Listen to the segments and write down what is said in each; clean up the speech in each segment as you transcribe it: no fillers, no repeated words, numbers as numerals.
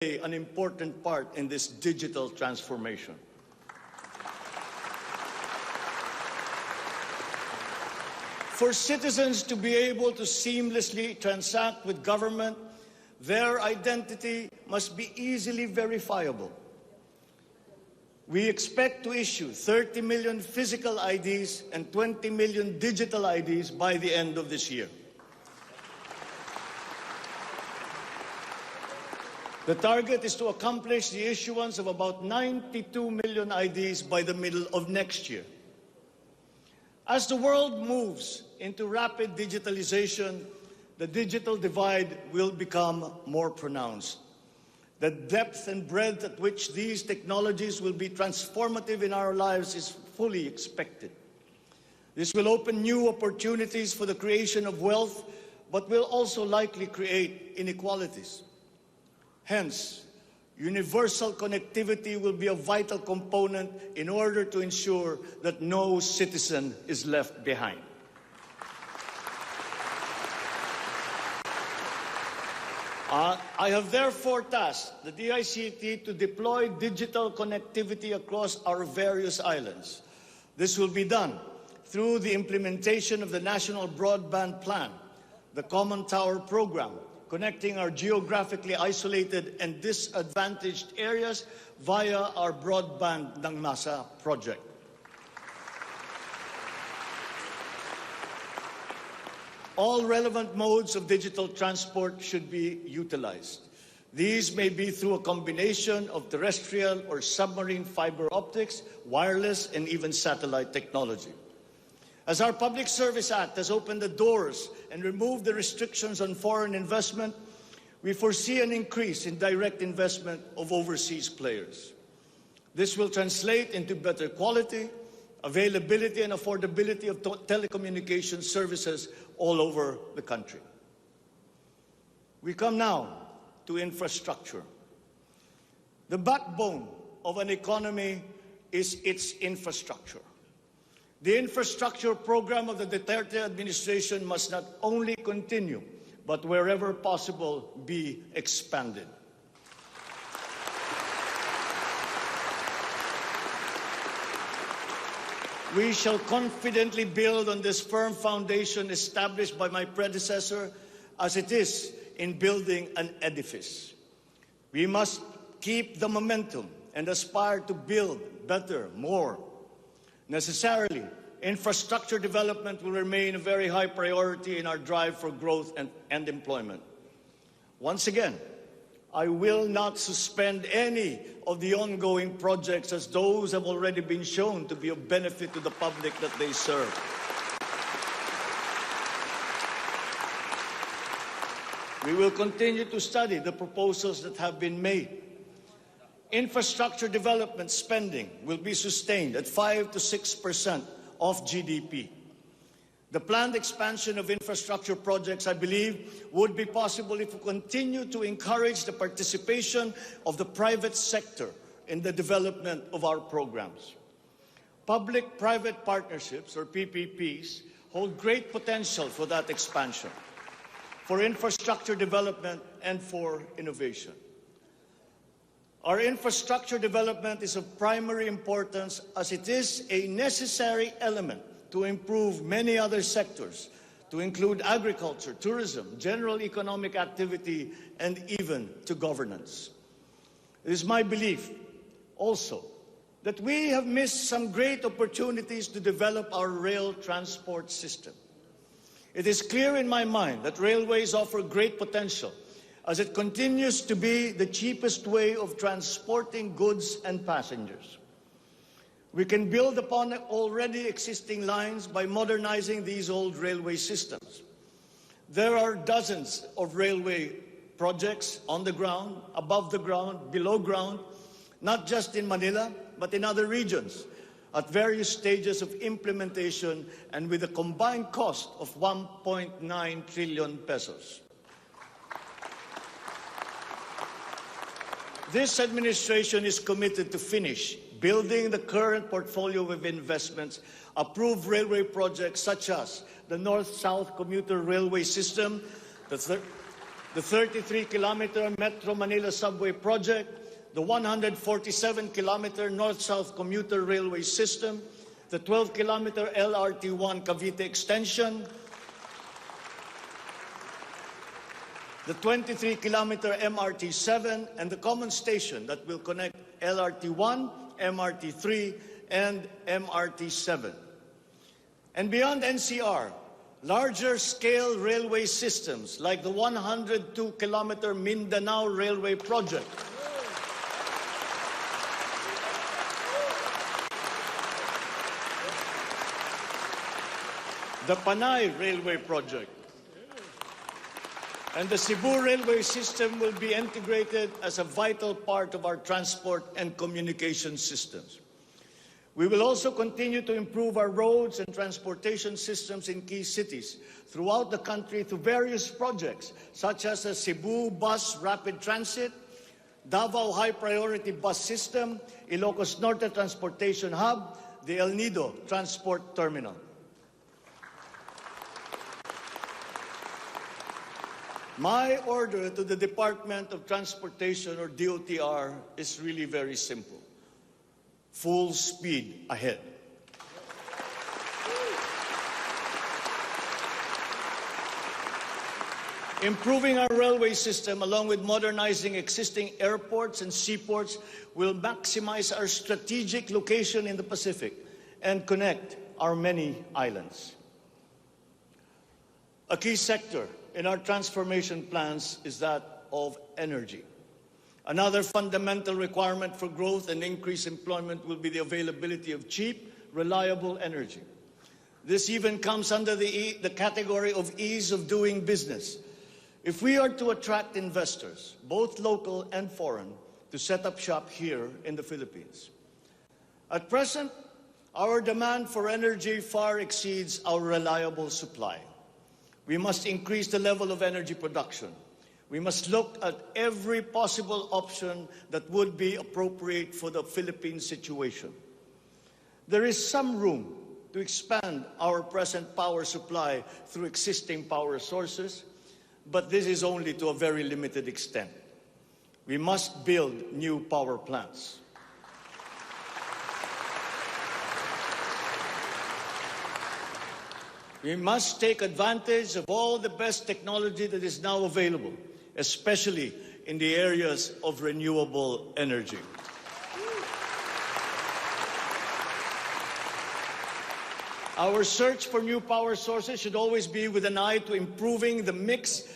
play an important part in this digital transformation. For citizens to be able to seamlessly transact with government, their identity must be easily verifiable. We expect to issue 30 million physical IDs and 20 million digital IDs by the end of this year. The target is to accomplish the issuance of about 92 million IDs by the middle of next year. As the world moves into rapid digitalization, the digital divide will become more pronounced. The depth and breadth at which these technologies will be transformative in our lives is fully expected. This will open new opportunities for the creation of wealth, but will also likely create inequalities. Hence, universal connectivity will be a vital component in order to ensure that no citizen is left behind. I have therefore tasked the DICT to deploy digital connectivity across our various islands. This will be done through the implementation of the National Broadband Plan, the Common Tower Program, connecting our geographically isolated and disadvantaged areas via our Broadband ng Masa project. All relevant modes of digital transport should be utilized. These may be through a combination of terrestrial or submarine fiber optics, wireless, and even satellite technology. As our Public Service Act has opened the doors and removed the restrictions on foreign investment, we foresee an increase in direct investment of overseas players. This will translate into better quality, availability, and affordability of telecommunications services all over the country. We come now to infrastructure. The backbone of an economy is its infrastructure. The infrastructure program of the Duterte administration must not only continue, but wherever possible, be expanded. We shall confidently build on this firm foundation established by my predecessor, as it is in building an edifice. We must keep the momentum and aspire to build better, more. Necessarily, infrastructure development will remain a very high priority in our drive for growth and employment. Once again, I will not suspend any of the ongoing projects, as those have already been shown to be of benefit to the public that they serve. We will continue to study the proposals that have been made. Infrastructure development spending will be sustained at 5 to 6% of GDP. The planned expansion of infrastructure projects, I believe, would be possible if we continue to encourage the participation of the private sector in the development of our programs. Public-private partnerships, or PPPs, hold great potential for that expansion, for infrastructure development, and for innovation. Our infrastructure development is of primary importance, as it is a necessary element to improve many other sectors, to include agriculture, tourism, general economic activity, and even to governance. It is my belief also that we have missed some great opportunities to develop our rail transport system. It is clear in my mind that railways offer great potential, as it continues to be the cheapest way of transporting goods and passengers. We can build upon already existing lines by modernizing these old railway systems. There are dozens of railway projects on the ground, above the ground, below ground, not just in Manila, but in other regions, at various stages of implementation and with a combined cost of 1.9 trillion pesos. This administration is committed to finish building the current portfolio of investments, approved railway projects such as the North-South Commuter Railway System, the the 33-kilometer Metro Manila Subway project, the 147-kilometer North-South commuter railway system, the 12-kilometer LRT-1 Cavite extension, the 23-kilometer MRT-7, and the common station that will connect LRT-1, MRT-3, and MRT-7. And beyond NCR, larger-scale railway systems like the 102-kilometer Mindanao Railway project, the Panay Railway project, and the Cebu Railway system will be integrated as a vital part of our transport and communication systems. We will also continue to improve our roads and transportation systems in key cities throughout the country through various projects, such as the Cebu Bus Rapid Transit, Davao High Priority Bus System, Ilocos Norte Transportation Hub, the El Nido Transport Terminal. My order to the Department of Transportation, or DOTR, is really very simple. Full speed ahead. Improving our railway system, along with modernizing existing airports and seaports, will maximize our strategic location in the Pacific and connect our many islands. A key sector in our transformation plans is that of energy. Another fundamental requirement for growth and increased employment will be the availability of cheap, reliable energy. This even comes under the category of ease of doing business. If we are to attract investors, both local and foreign, to set up shop here in the Philippines. At present, our demand for energy far exceeds our reliable supply. We must increase the level of energy production. We must look at every possible option that would be appropriate for the Philippine situation. There is some room to expand our present power supply through existing power sources, but this is only to a very limited extent. We must build new power plants. We must take advantage of all the best technology that is now available, especially in the areas of renewable energy. Our search for new power sources should always be with an eye to improving the mix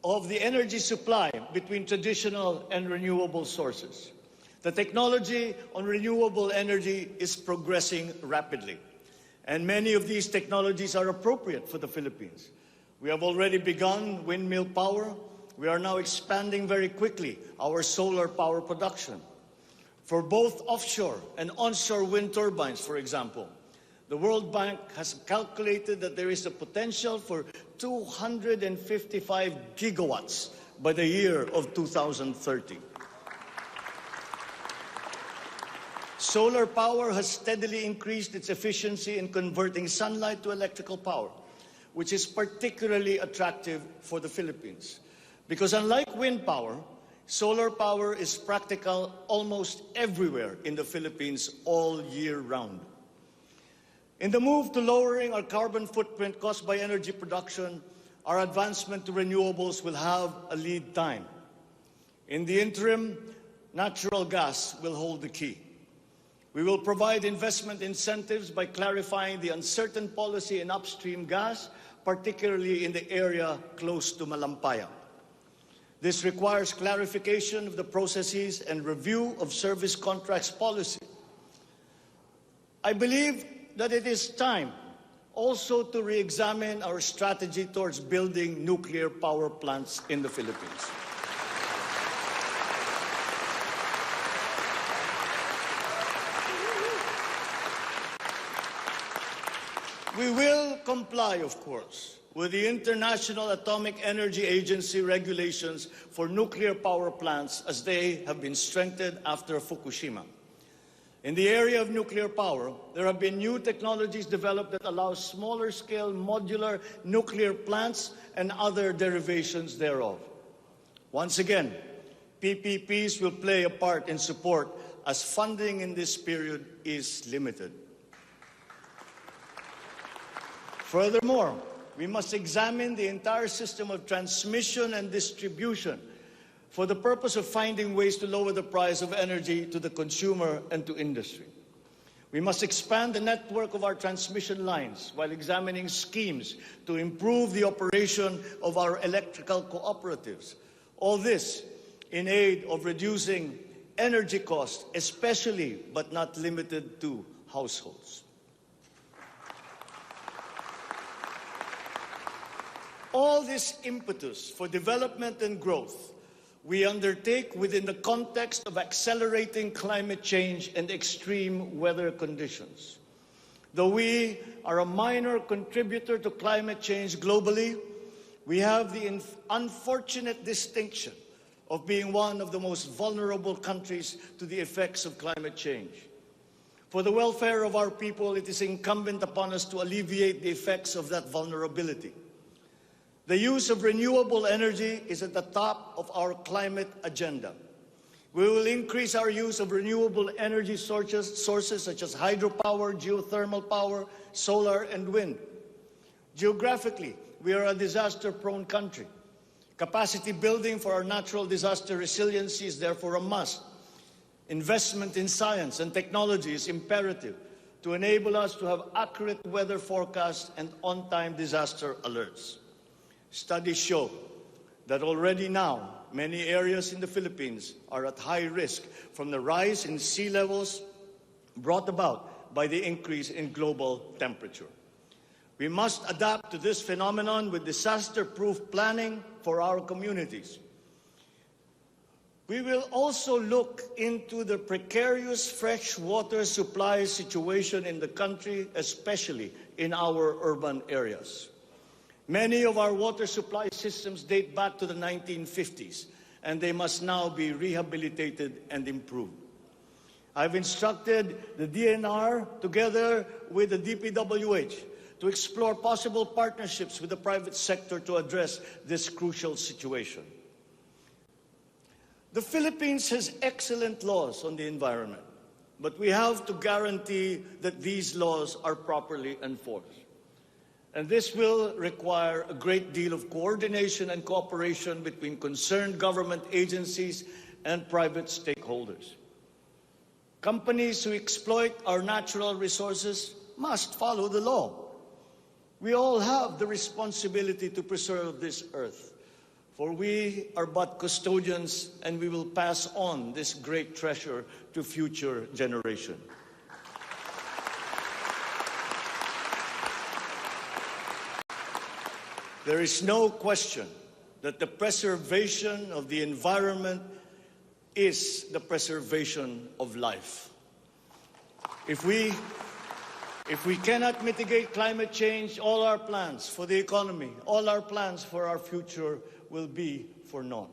of the energy supply between traditional and renewable sources. The technology on renewable energy is progressing rapidly, and many of these technologies are appropriate for the Philippines. We have already begun windmill power. We are now expanding very quickly our solar power production. For both offshore and onshore wind turbines, for example, the World Bank has calculated that there is a potential for 255 gigawatts by the year of 2030. Solar power has steadily increased its efficiency in converting sunlight to electrical power, which is particularly attractive for the Philippines. Because unlike wind power, solar power is practical almost everywhere in the Philippines all year round. In the move to lowering our carbon footprint caused by energy production, our advancement to renewables will have a lead time. In the interim, natural gas will hold the key. We will provide investment incentives by clarifying the uncertain policy in upstream gas, particularly in the area close to Malampaya. This requires clarification of the processes and review of service contracts policy. I believe that it is time also to re-examine our strategy towards building nuclear power plants in the Philippines. We will comply, of course, with the International Atomic Energy Agency regulations for nuclear power plants as they have been strengthened after Fukushima. In the area of nuclear power, there have been new technologies developed that allow smaller-scale modular nuclear plants and other derivations thereof. Once again, PPPs will play a part in support as funding in this period is limited. Furthermore, we must examine the entire system of transmission and distribution for the purpose of finding ways to lower the price of energy to the consumer and to industry. We must expand the network of our transmission lines while examining schemes to improve the operation of our electrical cooperatives. All this in aid of reducing energy costs, especially but not limited to households. All this impetus for development and growth we undertake within the context of accelerating climate change and extreme weather conditions. Though we are a minor contributor to climate change globally, we have the unfortunate distinction of being one of the most vulnerable countries to the effects of climate change. For the welfare of our people, it is incumbent upon us to alleviate the effects of that vulnerability. The use of renewable energy is at the top of our climate agenda. We will increase our use of renewable energy sources such as hydropower, geothermal power, solar, and wind. Geographically, we are a disaster-prone country. Capacity building for our natural disaster resiliency is therefore a must. Investment in science and technology is imperative to enable us to have accurate weather forecasts and on-time disaster alerts. Studies show that already now, many areas in the Philippines are at high risk from the rise in sea levels brought about by the increase in global temperature. We must adapt to this phenomenon with disaster-proof planning for our communities. We will also look into the precarious freshwater supply situation in the country, especially in our urban areas. Many of our water supply systems date back to the 1950s, and they must now be rehabilitated and improved. I've instructed the DNR, together with the DPWH, to explore possible partnerships with the private sector to address this crucial situation. The Philippines has excellent laws on the environment, but we have to guarantee that these laws are properly enforced. And this will require a great deal of coordination and cooperation between concerned government agencies and private stakeholders. Companies who exploit our natural resources must follow the law. We all have the responsibility to preserve this earth, for we are but custodians, and we will pass on this great treasure to future generations. There is no question that the preservation of the environment is the preservation of life. If we cannot mitigate climate change, all our plans for the economy, all our plans for our future will be for naught.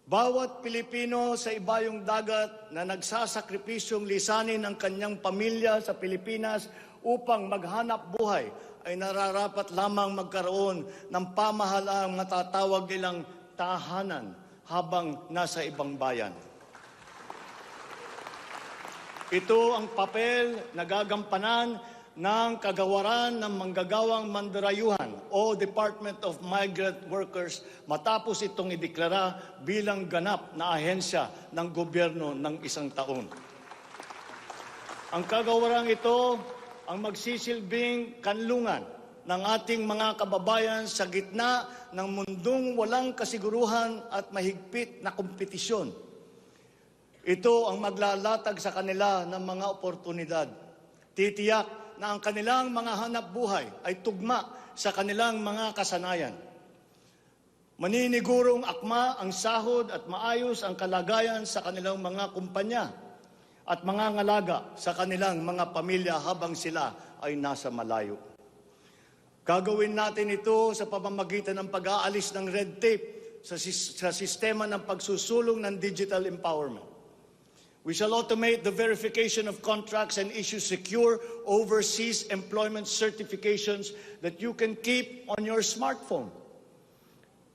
Bawat Pilipino sa ibayong dagat na nagsasakripisyong lisanin ang kanyang pamilya sa Pilipinas upang maghanap buhay ay nararapat lamang magkaroon ng pamahalaang matatawag nilang tahanan habang nasa ibang bayan. Ito ang papel na gagampanan ng kagawaran ng manggagawang mandarayuhan o Department of Migrant Workers matapos itong ideklara bilang ganap na ahensya ng gobyerno ng isang taon. Ang kagawarang ito ang magsisilbing kanlungan ng ating mga kababayan sa gitna ng mundong walang kasiguruhan at mahigpit na kompetisyon. Ito ang maglalatag sa kanila ng mga oportunidad. Titiyak na ang kanilang mga hanap buhay ay tugma sa kanilang mga kasanayan. Maninigurong akma ang sahod at maayos ang kalagayan sa kanilang mga kumpanya at mga ngalaga sa kanilang mga pamilya habang sila ay nasa malayo. Gagawin natin ito sa pamamagitan ng pag-aalis ng red tape sa sistema ng pagsusulong ng digital empowerment. We shall automate the verification of contracts and issue secure overseas employment certifications that you can keep on your smartphone.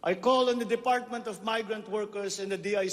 I call on the Department of Migrant Workers and the DIC